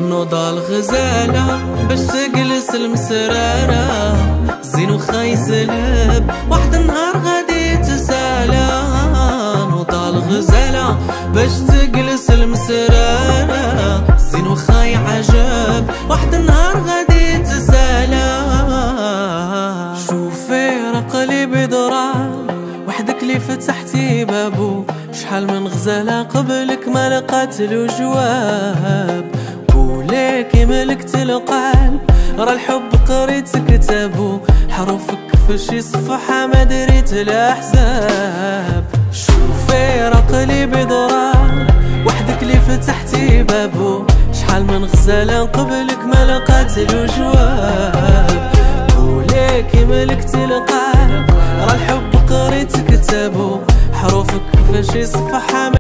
نوضة الغزالة باش تجلس المسرارة، زين وخا يسلب واحد النهار غادي تسالى. نوضة الغزالة باش تجلس المسرارة، زين وخا يعجب واحد النهار غادي تسالى. شوفي رقلي بضراب وحدك اللي فتحتي بابو، شحال من غزالة قبلك ما لقاتلو جواب. قولي كي ملكت القلب راه الحب قريت كتابو، حروفك في شي صفحة ما دريت الأحزاب. شوفي رقلي بضراب وحدك اللي فتحتي بابو، شحال من غزالة قبلك ما لقاتلو جواب. قولي كي ملكت القلب راه الحب قريت كتابو، حروفك في شي صفحة